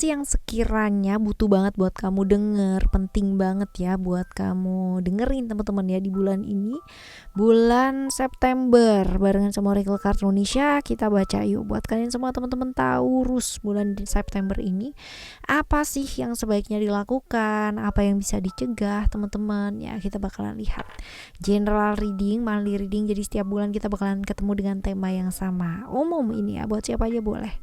sih yang sekiranya butuh banget buat kamu denger, penting banget ya buat kamu dengerin teman-teman ya di bulan ini, bulan September. Barengan sama Oracle Card Indonesia kita baca yuk buat kalian semua teman-teman Taurus. Bulan di September ini apa sih yang sebaiknya dilakukan, apa yang bisa dicegah teman-teman ya, kita bakalan lihat general reading, monthly reading. Jadi setiap bulan kita bakalan ketemu dengan tema yang sama, umum ini ya, buat siapa aja boleh,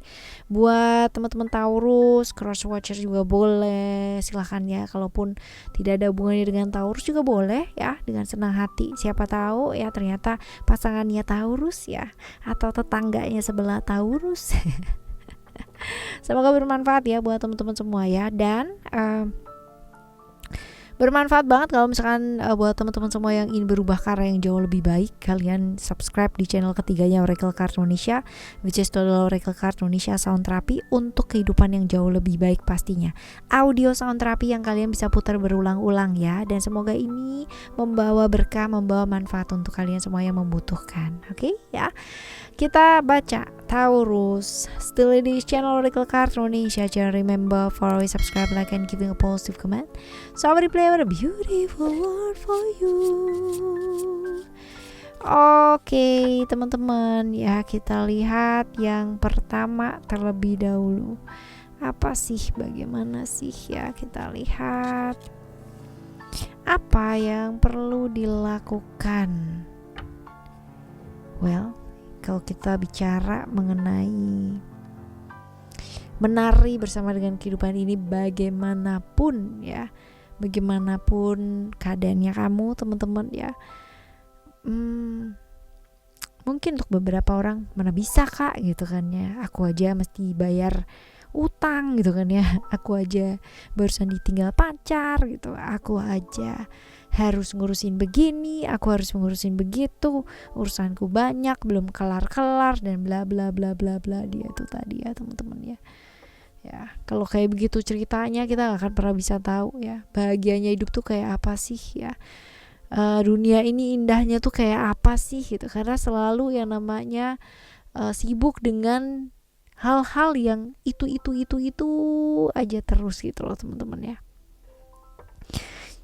buat teman-teman Taurus, cross watcher juga boleh, silahkan ya. Kalaupun tidak ada hubungannya dengan Taurus juga boleh ya, dengan senang hati. Siapa tahu ya ternyata pasangannya Taurus ya, atau tetangganya sebelah Taurus. Semoga bermanfaat ya buat teman-teman semua ya. Dan bermanfaat banget kalau misalkan buat teman-teman semua yang ingin berubah ke arah yang jauh lebih baik, kalian subscribe di channel ketiganya Oracle Card Indonesia, which is adalah Oracle Card Indonesia Sound Therapy, untuk kehidupan yang jauh lebih baik pastinya. Audio sound therapy yang kalian bisa putar berulang-ulang ya, dan semoga ini membawa berkah, membawa manfaat untuk kalian semua yang membutuhkan. Oke ya. Kita baca Taurus, still di channel Oracle Card Indonesia. Jangan remember for always subscribe, like, and giving a positive comment. So I will play a beautiful word for you. Oke, teman-teman ya, kita lihat yang pertama terlebih dahulu. Apa sih, bagaimana sih ya, kita lihat apa yang perlu dilakukan. Well, kalau kita bicara mengenai menari bersama dengan kehidupan ini, bagaimanapun ya, bagaimanapun keadaannya kamu teman-teman ya, mungkin untuk beberapa orang mana bisa kak gitu kan ya, aku aja mesti bayar utang gitu kan ya, aku aja barusan ditinggal pacar gitu, aku aja harus ngurusin begini, aku harus ngurusin begitu, urusanku banyak, belum kelar-kelar, dan bla bla bla bla bla. Dia itu tadi ya teman-teman ya. Ya, kalau kayak begitu ceritanya kita gak akan pernah bisa tahu ya bahagianya hidup tuh kayak apa sih ya. Dunia ini indahnya tuh kayak apa sih gitu, karena selalu yang namanya sibuk dengan hal-hal yang itu aja terus gitu loh teman-teman ya.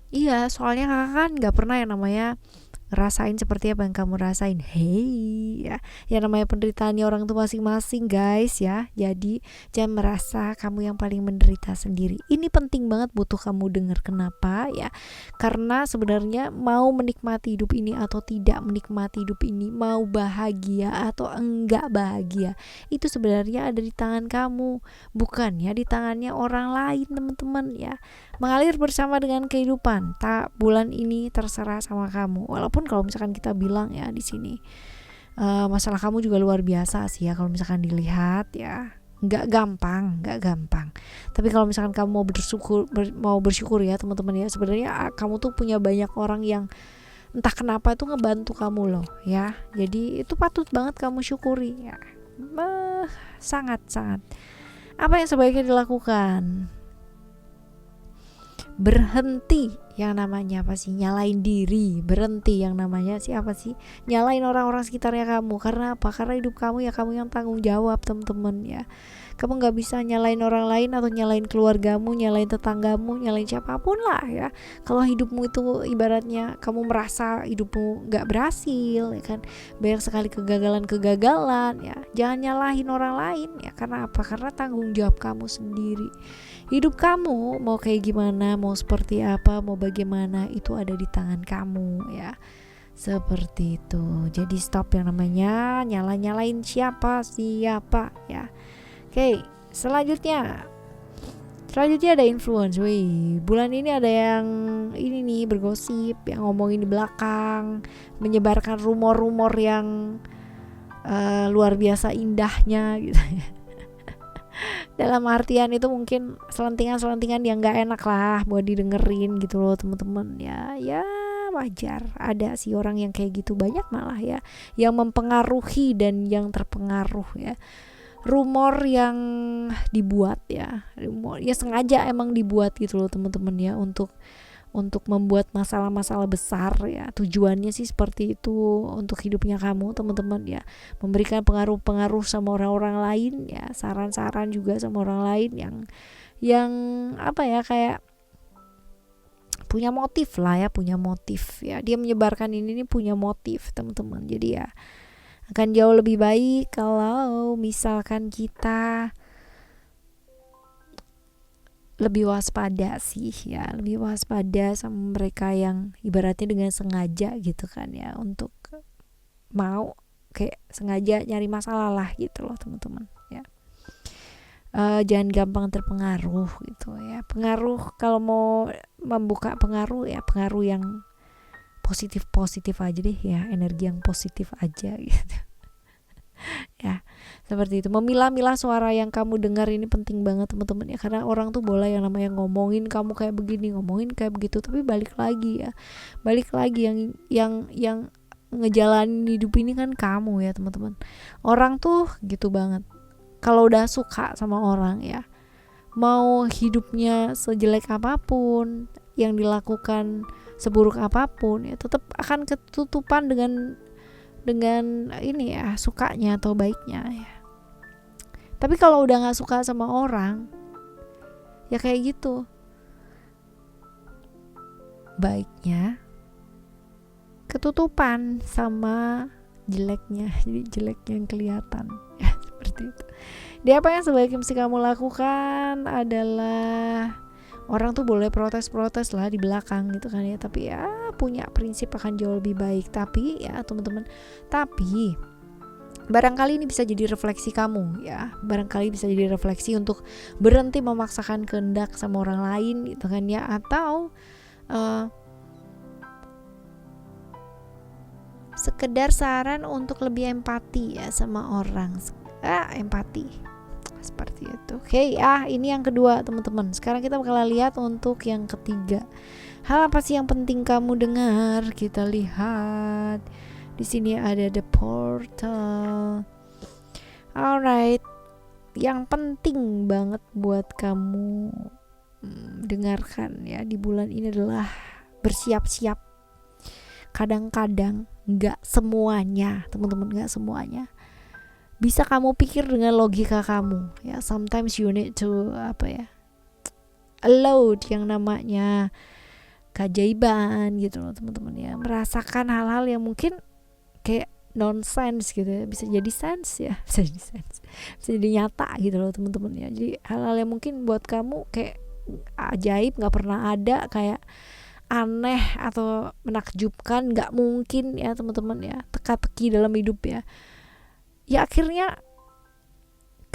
Iya, soalnya kakak kan gak pernah yang namanya ngerasain seperti apa yang kamu rasain. Hey ya, yang namanya penderitaannya orang tuh masing-masing guys ya. Jadi jangan merasa kamu yang paling menderita sendiri. Ini penting banget butuh kamu dengar. Kenapa ya? Karena sebenarnya mau menikmati hidup ini atau tidak menikmati hidup ini, mau bahagia atau enggak bahagia, itu sebenarnya ada di tangan kamu, bukan ya di tangannya orang lain teman-teman ya. Mengalir bersama dengan kehidupan, tak bulan ini terserah sama kamu. Walaupun kalau misalkan kita bilang ya di sini masalah kamu juga luar biasa sih ya, kalau misalkan dilihat ya nggak gampang. Tapi kalau misalkan kamu mau bersyukur ya teman-teman ya, sebenarnya kamu tuh punya banyak orang yang entah kenapa itu ngebantu kamu loh ya. Jadi itu patut banget kamu syukuri ya. Sangat. Apa yang sebaiknya dilakukan? Berhenti yang namanya apa sih, nyalain diri, berhenti yang namanya siapa sih nyalain orang-orang sekitarnya kamu. Karena apa? Karena hidup kamu ya kamu yang tanggung jawab teman-teman ya. Kamu gak bisa nyalain orang lain atau nyalain keluargamu, nyalain tetanggamu, nyalain siapapun lah ya. Kalau hidupmu itu ibaratnya kamu merasa hidupmu gak berhasil ya kan, banyak sekali kegagalan ya, jangan nyalahin orang lain ya. Karena apa? Karena tanggung jawab kamu sendiri. Hidup kamu mau kayak gimana, mau seperti apa, mau bagaimana, itu ada di tangan kamu ya. Seperti itu. Jadi stop yang namanya nyalain siapa ya. Oke, selanjutnya ada influence. Wih, bulan ini ada yang ini nih bergosip, yang ngomongin di belakang, menyebarkan rumor-rumor yang luar biasa indahnya gitu ya. Dalam artian itu mungkin selentingan yang gak enak lah buat didengerin gitu loh teman-teman ya. Ya wajar, ada sih orang yang kayak gitu, banyak malah ya, yang mempengaruhi dan yang terpengaruh ya. Rumor yang dibuat ya, rumor ya sengaja emang dibuat gitu loh teman-teman ya, untuk membuat masalah-masalah besar ya. Tujuannya sih seperti itu untuk hidupnya kamu teman-teman ya, memberikan pengaruh-pengaruh sama orang-orang lain ya, saran-saran juga sama orang lain yang apa ya, kayak punya motif lah ya, punya motif ya. Dia menyebarkan ini nih punya motif teman-teman. Jadi ya akan jauh lebih baik kalau misalkan kita lebih waspada sih ya, lebih waspada sama mereka yang ibaratnya dengan sengaja gitu kan ya, untuk mau kayak sengaja nyari masalah lah gitu loh teman-teman ya. Jangan gampang terpengaruh gitu ya. Pengaruh, kalau mau membuka pengaruh ya pengaruh yang positif aja deh ya, energi yang positif aja gitu ya, seperti itu. Memilah-milah suara yang kamu dengar ini penting banget teman-teman ya, karena orang tuh boleh yang namanya ngomongin kamu kayak begini, ngomongin kayak begitu, tapi balik lagi yang ngejalanin hidup ini kan kamu ya teman-teman. Orang tuh gitu banget, kalau udah suka sama orang ya, mau hidupnya sejelek apapun, yang dilakukan seburuk apapun ya, tetap akan ketutupan dengan ini ya, sukanya atau baiknya ya. Tapi kalau udah nggak suka sama orang ya kayak gitu, baiknya ketutupan sama jeleknya, jadi jeleknya yang kelihatan ya, seperti itu. Dia apa yang sebaiknya mesti kamu lakukan adalah, orang tuh boleh protes lah di belakang gitu kan ya, tapi ya punya prinsip akan jauh lebih baik. Tapi ya teman-teman, tapi barangkali ini bisa jadi refleksi kamu ya, barangkali bisa jadi refleksi untuk berhenti memaksakan kehendak sama orang lain gitu kan ya, atau sekedar saran untuk lebih empati ya sama orang. Empati seperti itu. Oke, ini yang kedua teman-teman. Sekarang kita bakal lihat untuk yang ketiga. Hal apa sih yang penting kamu dengar? Kita lihat di sini ada the portal. Alright, yang penting banget buat kamu dengarkan ya di bulan ini adalah bersiap-siap. Kadang-kadang nggak semuanya teman-teman, nggak semuanya bisa kamu pikir dengan logika kamu ya. Sometimes you need to allow yang namanya keajaiban gitu loh teman-teman ya, merasakan hal-hal yang mungkin kayak nonsense gitu ya, bisa jadi sense ya, bisa jadi nyata gitu loh teman-teman ya. Jadi hal-hal yang mungkin buat kamu kayak ajaib, nggak pernah ada, kayak aneh atau menakjubkan, nggak mungkin ya teman-teman ya, teka-teki dalam hidup ya akhirnya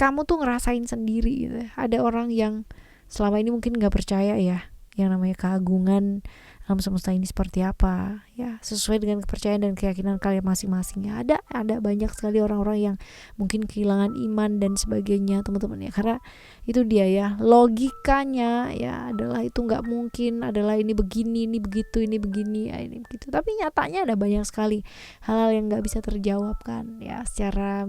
kamu tuh ngerasain sendiri gitu. Ada orang yang selama ini mungkin gak percaya ya yang namanya keagungan alam semesta ini seperti apa ya, sesuai dengan kepercayaan dan keyakinan kalian masing-masing ya. Ada banyak sekali orang-orang yang mungkin kehilangan iman dan sebagainya teman-teman ya, karena itu dia ya, logikanya ya adalah itu nggak mungkin, adalah ini begini, ini begitu, ini begini ya, ini begitu. Tapi nyatanya ada banyak sekali hal-hal yang nggak bisa terjawab kan ya, secara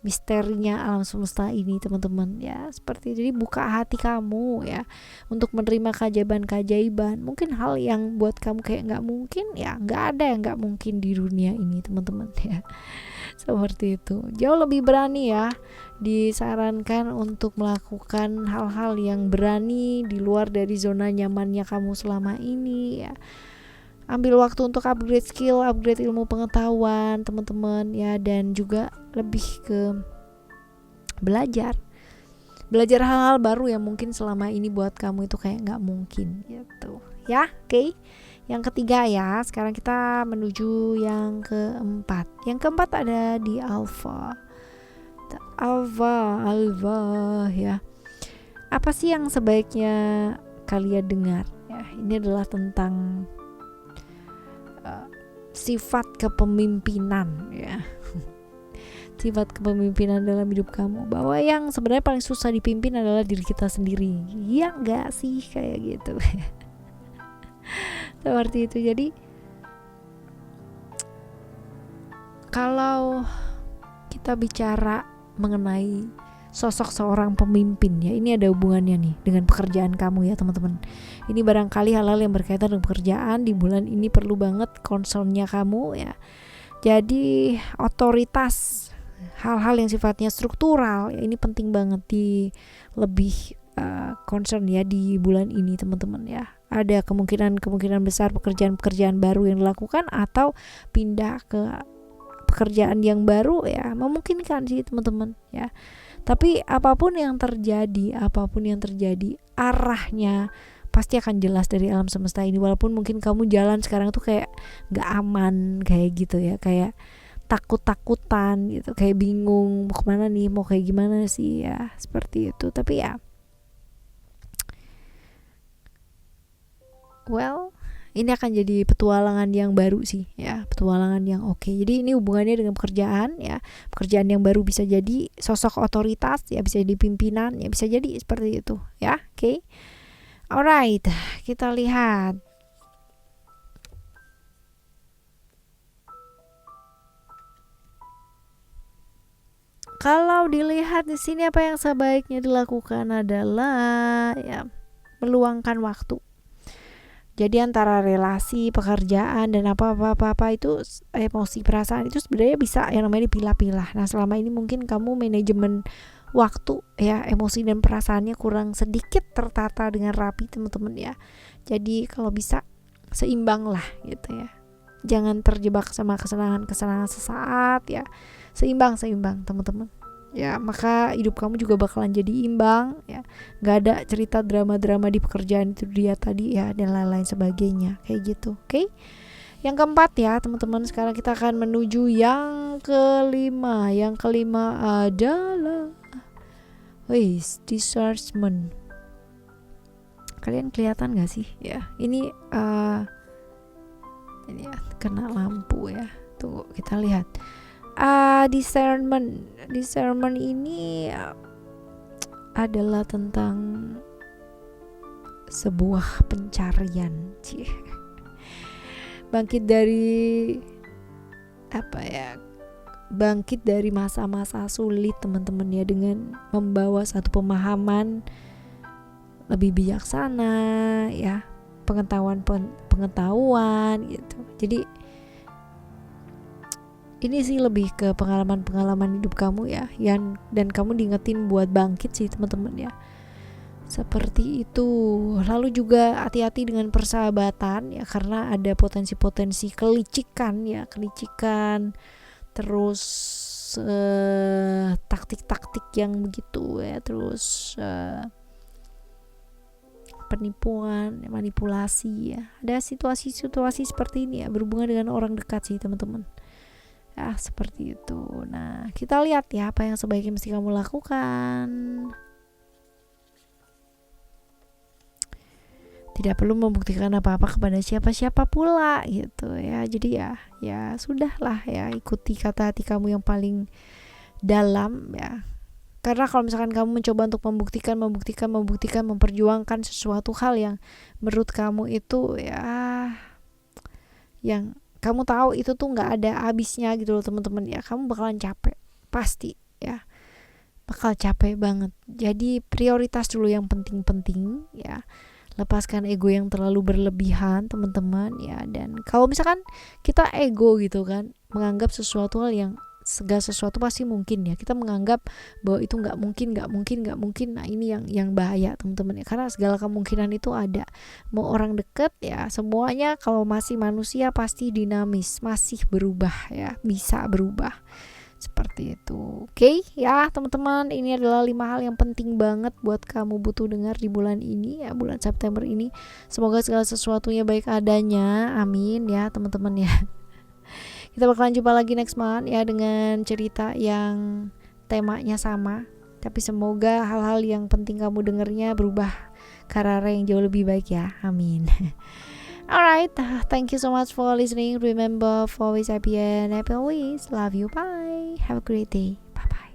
misterinya alam semesta ini teman-teman ya, seperti itu. Jadi buka hati kamu ya untuk menerima keajaiban. Mungkin hal yang buat kamu kayak nggak mungkin ya, nggak ada yang nggak mungkin di dunia ini teman-teman ya, seperti itu. Jauh lebih berani ya, disarankan untuk melakukan hal-hal yang berani di luar dari zona nyamannya kamu selama ini ya. Ambil waktu untuk upgrade skill, upgrade ilmu pengetahuan teman-teman ya, dan juga lebih ke belajar hal-hal baru yang mungkin selama ini buat kamu itu kayak nggak mungkin gitu ya. Oke. Yang ketiga ya, sekarang kita menuju yang keempat. Yang keempat ada di alpha ya. Apa sih yang sebaiknya kalian dengar ya? Ini adalah tentang sifat kepemimpinan ya. Sifat kepemimpinan dalam hidup kamu, bahwa yang sebenarnya paling susah dipimpin adalah diri kita sendiri. Ya enggak sih, kayak gitu. Seperti itu. Jadi kalau kita bicara mengenai sosok seorang pemimpin ya, ini ada hubungannya nih dengan pekerjaan kamu ya teman-teman. Ini barangkali hal-hal yang berkaitan dengan pekerjaan di bulan ini perlu banget concernnya kamu ya. Jadi otoritas hal-hal yang sifatnya struktural ya, ini penting banget di lebih concern ya di bulan ini teman-teman ya. Ada kemungkinan besar pekerjaan baru yang dilakukan atau pindah ke pekerjaan yang baru ya, memungkinkan sih teman-teman ya. Tapi apapun yang terjadi, arahnya pasti akan jelas dari alam semesta ini. Walaupun mungkin kamu jalan sekarang tuh kayak gak aman kayak gitu ya, kayak takut-takutan gitu, kayak bingung mau kemana nih, mau kayak gimana sih ya, seperti itu. Tapi ya well, ini akan jadi petualangan yang baru sih ya, petualangan yang oke. Jadi ini hubungannya dengan pekerjaan ya, pekerjaan yang baru, bisa jadi sosok otoritas ya, bisa jadi pimpinan ya, bisa jadi seperti itu ya. Oke. Alright, kita lihat. Kalau dilihat di sini, apa yang sebaiknya dilakukan adalah ya meluangkan waktu. Jadi antara relasi, pekerjaan dan apa itu emosi, perasaan itu sebenarnya bisa yang namanya dipilah-pilah. Nah, selama ini mungkin kamu manajemen waktu ya, emosi dan perasaannya kurang sedikit tertata dengan rapi teman-teman ya. Jadi kalau bisa seimbang lah gitu ya. Jangan terjebak sama kesenangan sesaat ya. Seimbang teman-teman. Ya, maka hidup kamu juga bakalan jadi imbang ya. Gak ada cerita drama-drama di pekerjaan itu dia tadi ya, dan lain-lain sebagainya kayak gitu. Oke. Yang keempat ya teman-teman, sekarang kita akan menuju yang kelima. Yang kelima adalah discernment. Kalian kelihatan gak sih ya? Ini ya, kena lampu ya. Tunggu kita lihat. Discernment ini adalah tentang sebuah pencarian, bangkit dari masa-masa sulit teman-teman ya, dengan membawa satu pemahaman lebih bijaksana ya, pengetahuan gitu. Jadi ini sih lebih ke pengalaman hidup kamu ya, dan kamu diingetin buat bangkit sih teman-teman ya. Seperti itu. Lalu juga hati-hati dengan persahabatan ya, karena ada potensi kelicikan, terus taktik-taktik yang begitu ya, terus penipuan, manipulasi ya. Ada situasi seperti ini ya, berhubungan dengan orang dekat sih teman-teman. Ya, seperti itu. Nah, kita lihat ya apa yang sebaiknya mesti kamu lakukan. Tidak perlu membuktikan apa-apa kepada siapa-siapa pula gitu ya. Jadi ya sudahlah ya, ikuti kata hati kamu yang paling dalam ya. Karena kalau misalkan kamu mencoba untuk membuktikan, memperjuangkan sesuatu hal yang menurut kamu itu ya, yang kamu tahu itu tuh nggak ada habisnya gitu loh teman-teman ya, kamu bakalan capek pasti ya, bakal capek banget. Jadi prioritas dulu yang penting-penting ya, lepaskan ego yang terlalu berlebihan teman-teman ya. Dan kalau misalkan kita ego gitu kan, menganggap sesuatu hal yang segala sesuatu pasti mungkin ya, kita menganggap bahwa itu nggak mungkin. Nah, ini yang bahaya teman-teman ya, karena segala kemungkinan itu ada. Mau orang deket ya, semuanya kalau masih manusia pasti dinamis, masih berubah ya, bisa berubah seperti itu. Oke ya teman-teman, ini adalah 5 hal yang penting banget buat kamu butuh dengar di bulan ini ya, bulan September ini. Semoga segala sesuatunya baik adanya, amin ya teman-teman ya. Kita bakalan jumpa lagi next month ya, dengan cerita yang temanya sama, tapi semoga hal-hal yang penting kamu dengernya berubah ke arah yang jauh lebih baik ya, amin. Alright, thank you so much for listening. Remember, for always happy and happy always. Love you, bye. Have a great day. Bye bye.